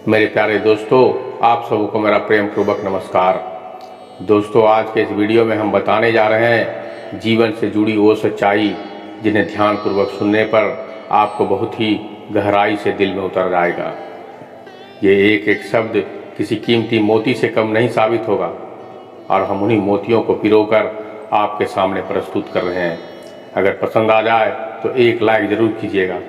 मेरे प्यारे दोस्तों, आप सबको मेरा प्रेम पूर्वक नमस्कार। दोस्तों, आज के इस वीडियो में हम बताने जा रहे हैं जीवन से जुड़ी वो सच्चाई जिन्हें ध्यानपूर्वक सुनने पर आपको बहुत ही गहराई से दिल में उतर जाएगा। ये एक एक शब्द किसी कीमती मोती से कम नहीं साबित होगा और हम उन्हीं मोतियों को पिरोकर आपके सामने प्रस्तुत कर रहे हैं। अगर पसंद आ जाए तो एक लाइक ज़रूर कीजिएगा,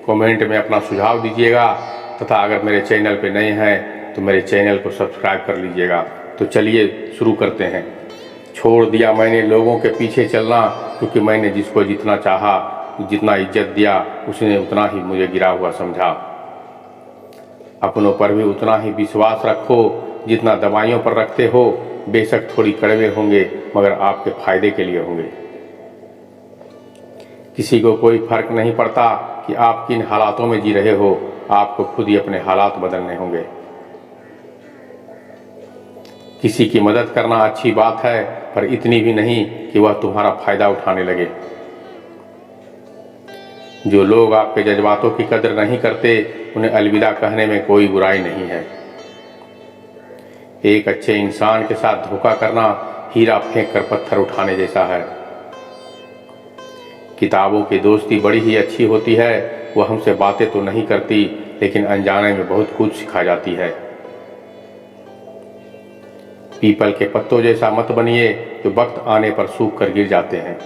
कमेंट में अपना सुझाव दीजिएगा तथा अगर मेरे चैनल पे नए हैं तो मेरे चैनल को सब्सक्राइब कर लीजिएगा। तो चलिए शुरू करते हैं। छोड़ दिया मैंने लोगों के पीछे चलना, क्योंकि मैंने जिसको जितना चाहा, जितना इज्जत दिया, उसने उतना ही मुझे गिरा हुआ समझा। अपनों पर भी उतना ही विश्वास रखो जितना दवाइयों पर रखते हो। बेशक थोड़ी कड़वे होंगे मगर आपके फायदे के लिए होंगे। किसी को कोई फर्क नहीं पड़ता कि आप किन हालातों में जी रहे हो, आपको खुद ही अपने हालात बदलने होंगे। किसी की मदद करना अच्छी बात है, पर इतनी भी नहीं कि वह तुम्हारा फायदा उठाने लगे। जो लोग आपके जज्बातों की कदर नहीं करते, उन्हें अलविदा कहने में कोई बुराई नहीं है। एक अच्छे इंसान के साथ धोखा करना हीरा फेंक कर पत्थर उठाने जैसा है। किताबों की दोस्ती बड़ी ही अच्छी होती है। वह हमसे बातें तो नहीं करती, लेकिन अनजाने में बहुत कुछ सिखा जाती है। पीपल के पत्तों जैसा मत बनिए जो वक्त आने पर सूख कर गिर जाते हैं।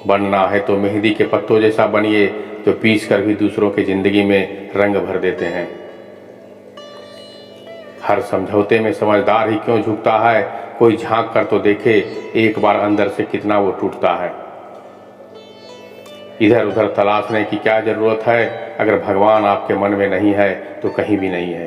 बनना है तो मेहंदी के पत्तों जैसा बनिए जो पीस कर भी दूसरों की जिंदगी में रंग भर देते हैं। हर समझौते में समझदार ही क्यों झुकता है, कोई झांक कर तो देखे एक बार अंदर से कितना वो टूटता है। इधर उधर तलाशने की क्या जरूरत है, अगर भगवान आपके मन में नहीं है तो कहीं भी नहीं है।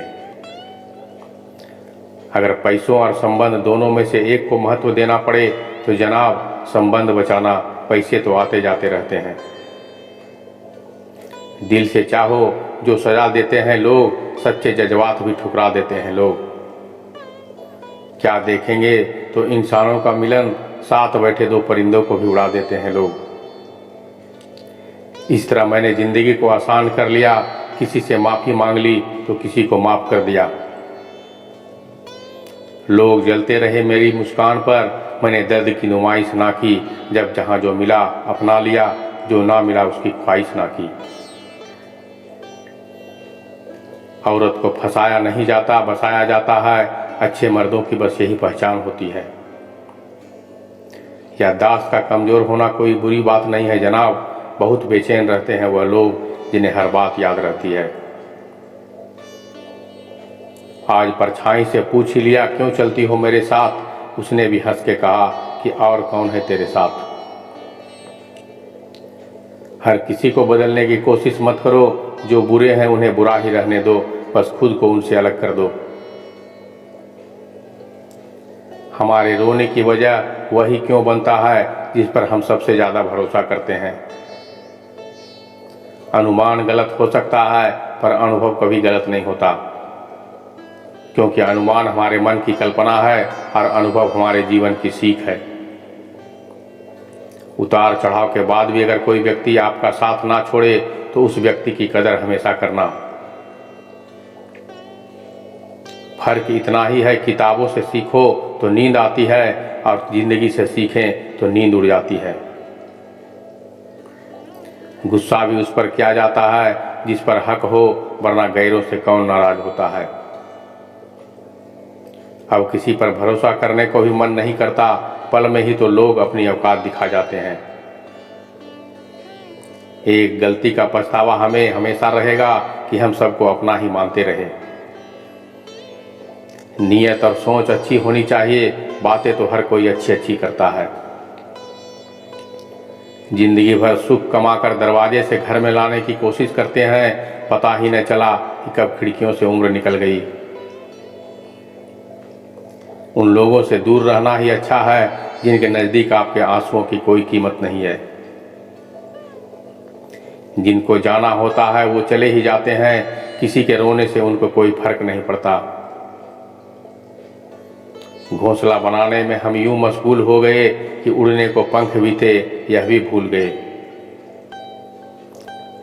अगर पैसों और संबंध दोनों में से एक को महत्व देना पड़े तो जनाब संबंध बचाना, पैसे तो आते जाते रहते हैं। दिल से चाहो जो सजा देते हैं लोग, सच्चे जज्बात भी ठुकरा देते हैं लोग। क्या देखेंगे तो इंसानों का मिलन, साथ बैठे दो परिंदों को भी उड़ा देते हैं लोग। इस तरह मैंने जिंदगी को आसान कर लिया, किसी से माफ़ी मांग ली तो किसी को माफ़ कर दिया। लोग जलते रहे मेरी मुस्कान पर, मैंने दर्द की नुमाइश ना की। जब जहाँ जो मिला अपना लिया, जो ना मिला उसकी ख्वाहिश ना की। औरत को फंसाया नहीं जाता, बसाया जाता है। अच्छे मर्दों की बस यही पहचान होती है। याददाश्त का कमज़ोर होना कोई बुरी बात नहीं है जनाब। बहुत बेचैन रहते हैं वह लोग जिन्हें हर बात याद रहती है। आज परछाई से पूछ ही लिया क्यों चलती हो मेरे साथ, उसने भी हंस के कहा कि और कौन है तेरे साथ। हर किसी को बदलने की कोशिश मत करो, जो बुरे हैं उन्हें बुरा ही रहने दो, बस खुद को उनसे अलग कर दो। हमारे रोने की वजह वही क्यों बनता है जिस पर हम सबसे ज़्यादा भरोसा करते हैं। अनुमान गलत हो सकता है, पर अनुभव कभी गलत नहीं होता, क्योंकि अनुमान हमारे मन की कल्पना है और अनुभव हमारे जीवन की सीख है। उतार चढ़ाव के बाद भी अगर कोई व्यक्ति आपका साथ ना छोड़े तो उस व्यक्ति की कदर हमेशा करना। फर्क इतना ही है, किताबों से सीखो तो नींद आती है और जिंदगी से सीखें तो नींद उड़ जाती है। गुस्सा भी उस पर किया जाता है जिस पर हक हो, वरना गैरों से कौन नाराज होता है। अब किसी पर भरोसा करने को भी मन नहीं करता, पल में ही तो लोग अपनी औकात दिखा जाते हैं। एक गलती का पछतावा हमें हमेशा रहेगा कि हम सबको अपना ही मानते रहे। नीयत और सोच अच्छी होनी चाहिए, बातें तो हर कोई अच्छी अच्छी करता है। जिंदगी भर सुख कमाकर दरवाजे से घर में लाने की कोशिश करते हैं, पता ही न चला कि कब खिड़कियों से उम्र निकल गई। उन लोगों से दूर रहना ही अच्छा है जिनके नज़दीक आपके आंसुओं की कोई कीमत नहीं है। जिनको जाना होता है वो चले ही जाते हैं, किसी के रोने से उनको कोई फर्क नहीं पड़ता। घोंसला बनाने में हम यूं मशगूल हो गए कि उड़ने को पंख भी थे यह भी भूल गए।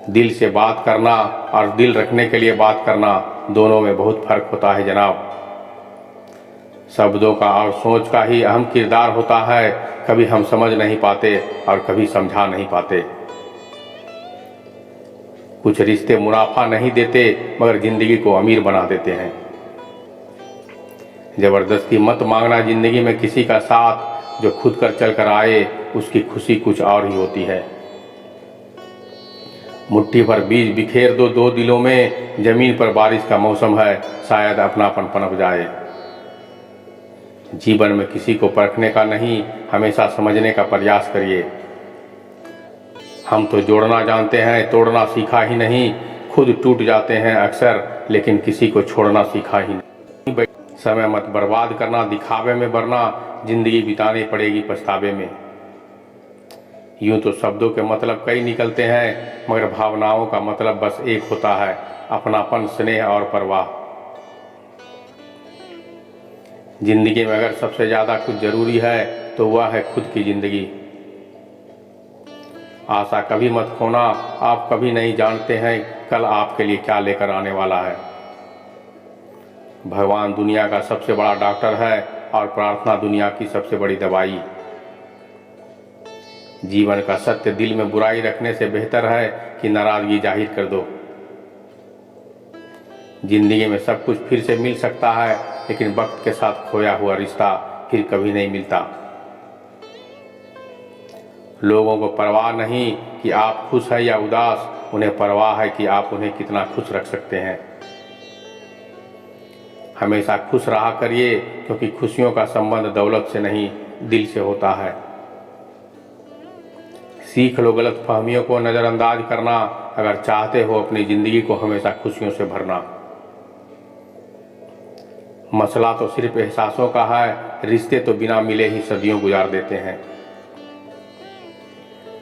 दिल से बात करना और दिल रखने के लिए बात करना, दोनों में बहुत फर्क होता है जनाब। शब्दों का और सोच का ही अहम किरदार होता है। कभी हम समझ नहीं पाते और कभी समझा नहीं पाते। कुछ रिश्ते मुनाफा नहीं देते मगर जिंदगी को अमीर बना देते हैं। जबरदस्ती मत मांगना जिंदगी में किसी का साथ, जो खुद कर चल कर आए उसकी खुशी कुछ और ही होती है। मुट्ठी भर बीज बिखेर दो दो दिलों में, जमीन पर बारिश का मौसम है, शायद अपनापन पनप जाए। जीवन में किसी को परखने का नहीं, हमेशा समझने का प्रयास करिए। हम तो जोड़ना जानते हैं, तोड़ना सीखा ही नहीं। खुद टूट जाते हैं अक्सर, लेकिन किसी को छोड़ना सीखा ही नहीं। समय मत बर्बाद करना दिखावे में, वरना जिंदगी बितानी पड़ेगी पछतावे में। यूं तो शब्दों के मतलब कई निकलते हैं, मगर भावनाओं का मतलब बस एक होता है, अपनापन, स्नेह और परवाह। जिंदगी में अगर सबसे ज़्यादा कुछ जरूरी है तो वह है खुद की जिंदगी। आशा कभी मत खोना, आप कभी नहीं जानते हैं कल आपके लिए क्या लेकर आने वाला है। भगवान दुनिया का सबसे बड़ा डॉक्टर है और प्रार्थना दुनिया की सबसे बड़ी दवाई। जीवन का सत्य दिल में बुराई रखने से बेहतर है कि नाराजगी जाहिर कर दो। जिंदगी में सब कुछ फिर से मिल सकता है, लेकिन वक्त के साथ खोया हुआ रिश्ता फिर कभी नहीं मिलता। लोगों को परवाह नहीं कि आप खुश हैं या उदास, उन्हें परवाह है कि आप उन्हें कितना खुश रख सकते हैं। हमेशा खुश रहा करिए, क्योंकि खुशियों का संबंध दौलत से नहीं, दिल से होता है। सीख लो गलत फहमियों को नज़रअंदाज करना, अगर चाहते हो अपनी ज़िंदगी को हमेशा खुशियों से भरना। मसला तो सिर्फ एहसासों का है, रिश्ते तो बिना मिले ही सदियों गुजार देते हैं।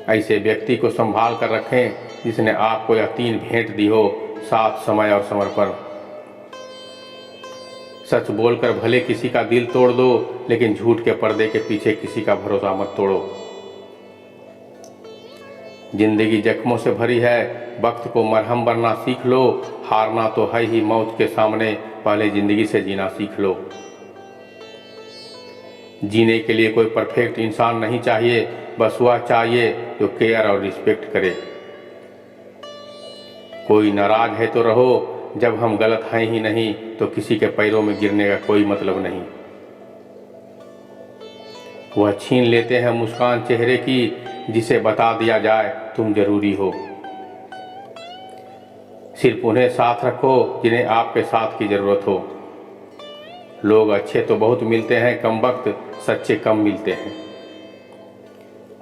ऐसे व्यक्ति को संभाल कर रखें जिसने आपको यह 3 भेंट दी हो, साथ, समय और समर्पण। सच बोलकर भले किसी का दिल तोड़ दो, लेकिन झूठ के पर्दे के पीछे किसी का भरोसा मत तोड़ो। जिंदगी जख्मों से भरी है, वक्त को मरहम बनना सीख लो। हारना तो है ही मौत के सामने, पहले जिंदगी से जीना सीख लो। जीने के लिए कोई परफेक्ट इंसान नहीं चाहिए, बस वह चाहिए जो केयर और रिस्पेक्ट करे। कोई नाराज है तो रहो, जब हम गलत हैं ही नहीं तो किसी के पैरों में गिरने का कोई मतलब नहीं। वह छीन लेते हैं मुस्कान चेहरे की, जिसे बता दिया जाए तुम जरूरी हो। सिर्फ उन्हें साथ रखो जिन्हें आपके साथ की जरूरत हो। लोग अच्छे तो बहुत मिलते हैं, कम वक्त सच्चे कम मिलते हैं।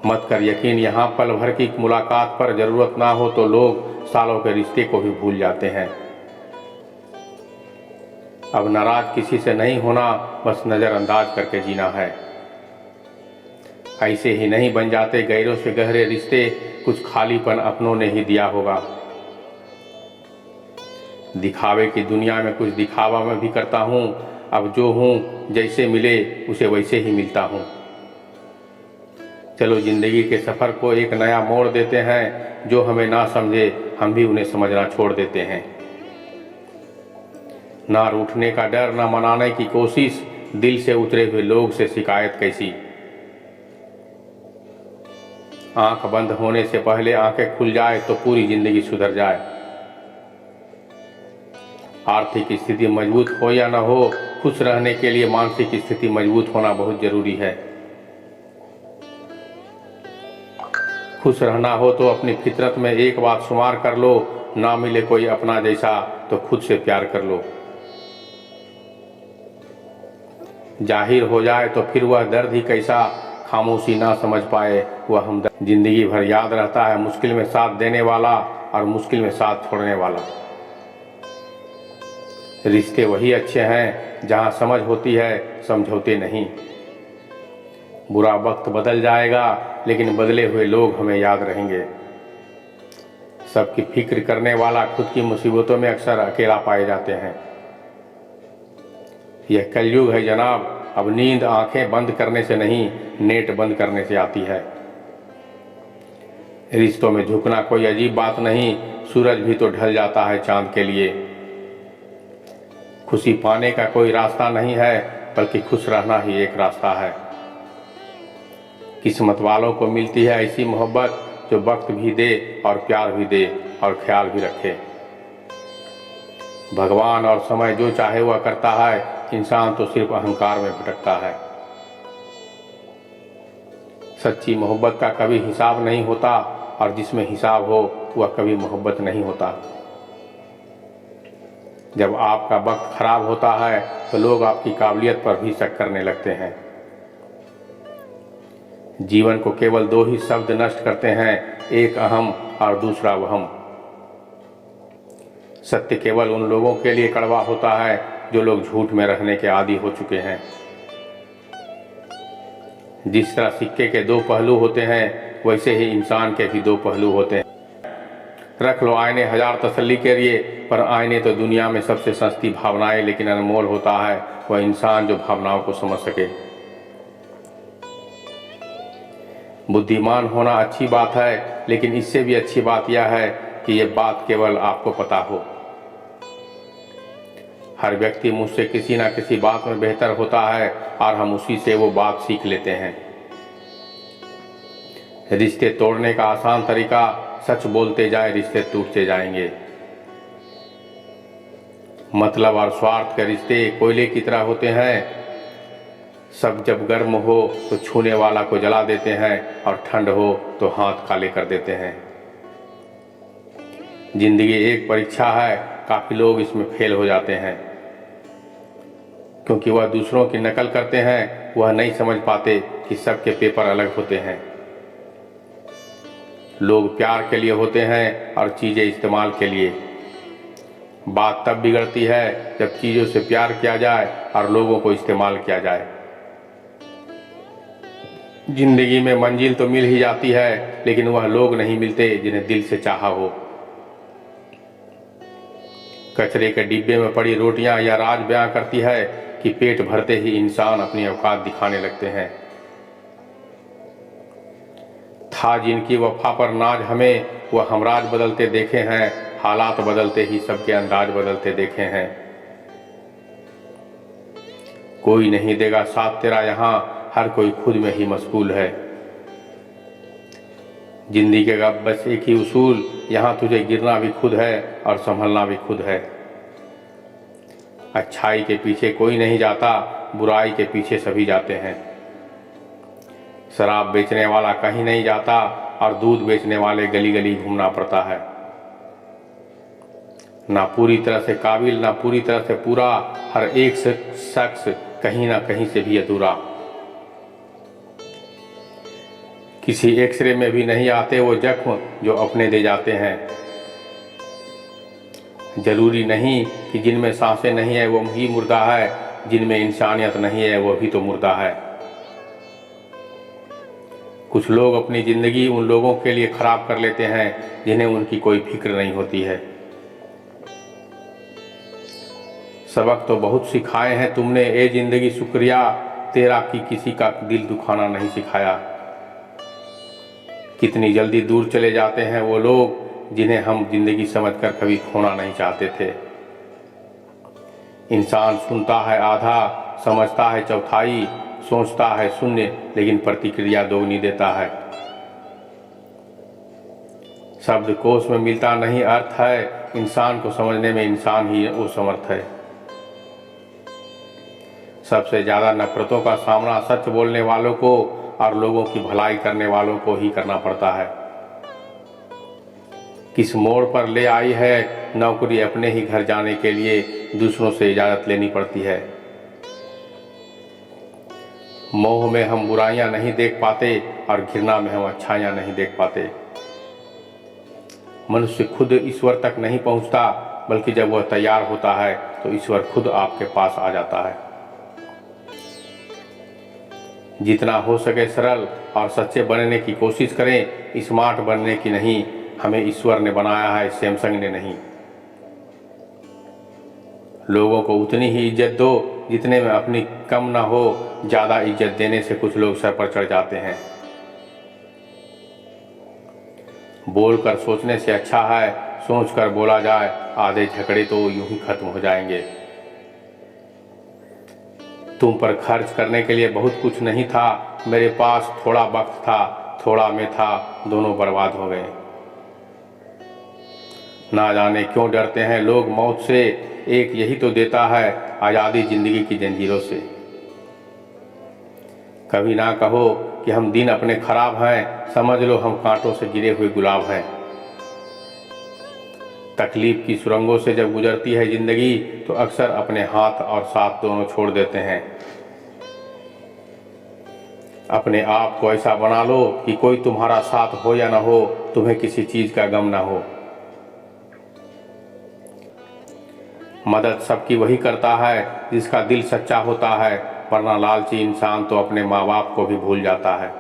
मत कर यकीन यहाँ पल भर की मुलाकात पर, जरूरत ना हो तो लोग सालों के रिश्ते को भी भूल जाते हैं। अब नाराज किसी से नहीं होना, बस नज़रअंदाज करके जीना है। ऐसे ही नहीं बन जाते गैरों से गहरे रिश्ते, कुछ खालीपन अपनों ने ही दिया होगा। दिखावे की दुनिया में कुछ दिखावा मैं भी करता हूँ, अब जो हूँ जैसे मिले उसे वैसे ही मिलता हूँ। चलो जिंदगी के सफ़र को एक नया मोड़ देते हैं, जो हमें ना समझे हम भी उन्हें समझना छोड़ देते हैं। ना रूठने का डर, ना मनाने की कोशिश, दिल से उतरे हुए लोग से शिकायत कैसी। आंख बंद होने से पहले आंखें खुल जाए तो पूरी जिंदगी सुधर जाए। आर्थिक स्थिति मजबूत हो या न हो, खुश रहने के लिए मानसिक स्थिति मजबूत होना बहुत जरूरी है। खुश रहना हो तो अपनी फितरत में एक बात शुमार कर लो, ना मिले कोई अपना जैसा तो खुद से प्यार कर लो। जाहिर हो जाए तो फिर वह दर्द ही कैसा, खामोशी ना समझ पाए वह हमदर्द। जिंदगी भर याद रहता है मुश्किल में साथ देने वाला और मुश्किल में साथ छोड़ने वाला। रिश्ते वही अच्छे हैं जहां समझ होती है, समझौते नहीं। बुरा वक्त बदल जाएगा, लेकिन बदले हुए लोग हमें याद रहेंगे। सबकी फिक्र करने वाला खुद की मुसीबतों में अक्सर अकेला पाए जाते हैं। यह कलयुग है जनाब, अब नींद आंखें बंद करने से नहीं, नेट बंद करने से आती है। रिश्तों में झुकना कोई अजीब बात नहीं, सूरज भी तो ढल जाता है चांद के लिए। खुशी पाने का कोई रास्ता नहीं है, बल्कि खुश रहना ही एक रास्ता है। किस्मत वालों को मिलती है ऐसी मोहब्बत जो वक्त भी दे और प्यार भी दे और ख्याल भी रखे। भगवान और समय जो चाहे वह करता है, इंसान तो सिर्फ अहंकार में भटकता है। सच्ची मोहब्बत का कभी हिसाब नहीं होता, और जिसमें हिसाब हो वह कभी मोहब्बत नहीं होता। जब आपका वक्त खराब होता है तो लोग आपकी काबिलियत पर भी शक करने लगते हैं। जीवन को केवल दो ही शब्द नष्ट करते हैं, एक अहम और दूसरा वहम। सत्य केवल उन लोगों के लिए कड़वा होता है जो लोग झूठ में रहने के आदी हो चुके हैं। जिस तरह सिक्के के दो पहलू होते हैं, वैसे ही इंसान के भी दो पहलू होते हैं। रख लो आईने हजार तसल्ली के लिए, पर आईने तो दुनिया में सबसे सस्ती भावनाएं, लेकिन अनमोल होता है वह इंसान जो भावनाओं को समझ सके। बुद्धिमान होना अच्छी बात है, लेकिन इससे भी अच्छी बात यह है कि यह बात केवल आपको पता हो। हर व्यक्ति मुझसे किसी ना किसी बात में बेहतर होता है, और हम उसी से वो बात सीख लेते हैं। रिश्ते तोड़ने का आसान तरीका, सच बोलते जाए रिश्ते टूटते जाएंगे। मतलब और स्वार्थ के रिश्ते कोयले की तरह होते हैं। सब जब गर्म हो तो छूने वाला को जला देते हैं, और ठंड हो तो हाथ काले कर देते हैं। जिंदगी एक परीक्षा है, काफी लोग इसमें फेल हो जाते हैं, क्योंकि वह दूसरों की नकल करते हैं। वह नहीं समझ पाते कि सबके पेपर अलग होते हैं। लोग प्यार के लिए होते हैं और चीजें इस्तेमाल के लिए। बात तब बिगड़ती है जब चीजों से प्यार किया जाए और लोगों को इस्तेमाल किया जाए। जिंदगी में मंजिल तो मिल ही जाती है, लेकिन वह लोग नहीं मिलते जिन्हें दिल से चाहा हो। कचरे के डिब्बे में पड़ी रोटियां यह राज बयां करती है कि पेट भरते ही इंसान अपनी औकात दिखाने लगते हैं। था जिनकी वफा पर नाज हमें, वह हमराज बदलते देखे हैं। हालात बदलते ही सबके अंदाज बदलते देखे हैं। कोई नहीं देगा साथ तेरा यहाँ, हर कोई खुद में ही मशगूल है। जिंदगी का बस एक ही उसूल, यहाँ तुझे गिरना भी खुद है और संभलना भी खुद है। अच्छाई के पीछे कोई नहीं जाता, बुराई के पीछे सभी जाते हैं। शराब बेचने वाला कहीं नहीं जाता, और दूध बेचने वाले गली गली घूमना पड़ता है। ना पूरी तरह से काबिल, ना पूरी तरह से पूरा, हर एक शख्स कहीं ना कहीं से भी अधूरा। किसी एक्सरे में भी नहीं आते वो जख्म जो अपने दे जाते हैं। जरूरी नहीं कि जिनमें सांसें नहीं है वो ही मुर्दा है, जिनमें इंसानियत नहीं है वो भी तो मुर्दा है। कुछ लोग अपनी जिंदगी उन लोगों के लिए खराब कर लेते हैं जिन्हें उनकी कोई फिक्र नहीं होती है। सबक तो बहुत सिखाए हैं तुमने ए जिंदगी, शुक्रिया तेरा कि किसी का दिल दुखाना नहीं सिखाया। कितनी जल्दी दूर चले जाते हैं वो लोग जिन्हें हम जिंदगी समझकर कभी खोना नहीं चाहते थे। इंसान सुनता है आधा, समझता है चौथाई, सोचता है शून्य, लेकिन प्रतिक्रिया दोगुनी देता है। शब्दकोश में मिलता नहीं अर्थ है, इंसान को समझने में इंसान ही वो समर्थ है। सबसे ज्यादा नफरतों का सामना सच बोलने वालों को और लोगों की भलाई करने वालों को ही करना पड़ता है। किस मोड़ पर ले आई है नौकरी, अपने ही घर जाने के लिए दूसरों से इजाजत लेनी पड़ती है। मोह में हम बुराइयां नहीं देख पाते और घृणा में हम अच्छाइयां नहीं देख पाते। मनुष्य खुद ईश्वर तक नहीं पहुंचता, बल्कि जब वह तैयार होता है तो ईश्वर खुद आपके पास आ जाता है। जितना हो सके सरल और सच्चे बनने की कोशिश करें, स्मार्ट बनने की नहीं। हमें ईश्वर ने बनाया है, सैमसंग ने नहीं। लोगों को उतनी ही इज्जत दो जितने में अपनी कम ना हो। ज्यादा इज्जत देने से कुछ लोग सर पर चढ़ जाते हैं। बोलकर सोचने से अच्छा है सोचकर बोला जाए, आधे झगड़े तो यूं ही खत्म हो जाएंगे। तुम पर खर्च करने के लिए बहुत कुछ नहीं था, मेरे पास थोड़ा वक्त था, थोड़ा मैं था, दोनों बर्बाद हो गए। ना जाने क्यों डरते हैं लोग मौत से, एक यही तो देता है आज़ादी जिंदगी की जंजीरों से। कभी ना कहो कि हम दिन अपने खराब हैं, समझ लो हम कांटों से गिरे हुए गुलाब हैं। तकलीफ की सुरंगों से जब गुजरती है जिंदगी, तो अक्सर अपने हाथ और साथ दोनों छोड़ देते हैं। अपने आप को ऐसा बना लो कि कोई तुम्हारा साथ हो या ना हो, तुम्हें किसी चीज का गम ना हो। मदद सबकी वही करता है जिसका दिल सच्चा होता है, वरना लालची इंसान तो अपने माँ बाप को भी भूल जाता है।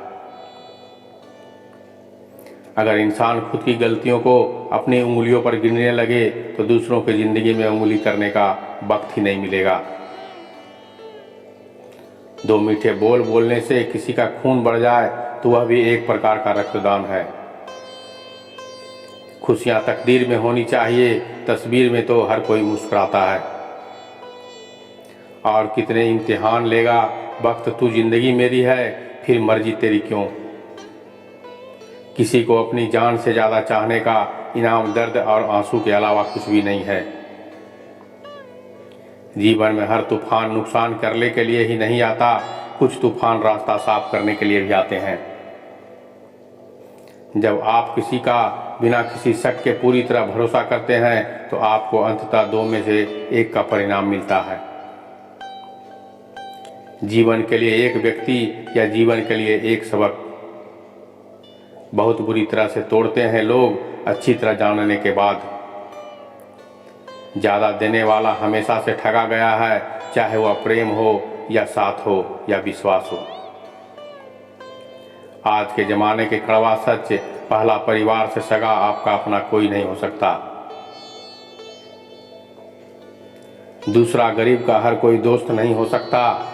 अगर इंसान खुद की गलतियों को अपनी उंगलियों पर गिनने लगे, तो दूसरों की जिंदगी में उंगली करने का वक्त ही नहीं मिलेगा। दो मीठे बोल बोलने से किसी का खून बढ़ जाए, तो वह भी एक प्रकार का रक्तदान है। खुशियां तकदीर में होनी चाहिए, तस्वीर में तो हर कोई मुस्कुराता है। और कितने इम्तिहान लेगा वक्त, तू जिंदगी मेरी है, फिर मर्जी तेरी क्यों। किसी को अपनी जान से ज़्यादा चाहने का इनाम दर्द और आंसू के अलावा कुछ भी नहीं है। जीवन में हर तूफान नुकसान करने के लिए ही नहीं आता, कुछ तूफान रास्ता साफ करने के लिए भी आते हैं। जब आप किसी का बिना किसी शक के पूरी तरह भरोसा करते हैं, तो आपको अंततः दो में से एक का परिणाम मिलता है। जीवन के लिए एक व्यक्ति या जीवन के लिए एक सबक बहुत बुरी तरह से तोड़ते हैं लोग, अच्छी तरह जानने के बाद। ज़्यादा देने वाला हमेशा से ठगा गया है, चाहे वह प्रेम हो या साथ हो या विश्वास हो। आज के ज़माने के कड़वा सच, पहला परिवार से सगा आपका अपना कोई नहीं हो सकता। दूसरा गरीब का हर कोई दोस्त नहीं हो सकता।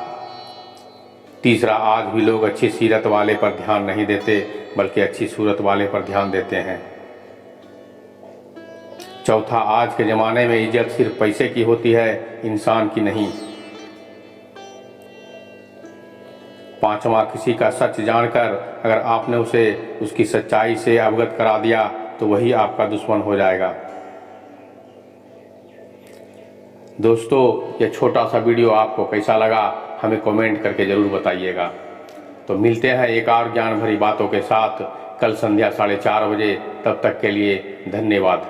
तीसरा, आज भी लोग अच्छी सीरत वाले पर ध्यान नहीं देते, बल्कि अच्छी सूरत वाले पर ध्यान देते हैं। चौथा, आज के ज़माने में इज्जत सिर्फ पैसे की होती है, इंसान की नहीं। पांचवा, किसी का सच जानकर अगर आपने उसे उसकी सच्चाई से अवगत करा दिया, तो वही आपका दुश्मन हो जाएगा। दोस्तों, यह छोटा सा वीडियो आपको कैसा लगा, हमें कमेंट करके ज़रूर बताइएगा। तो मिलते हैं एक और ज्ञान भरी बातों के साथ कल संध्या 4:30 बजे। तब तक के लिए धन्यवाद।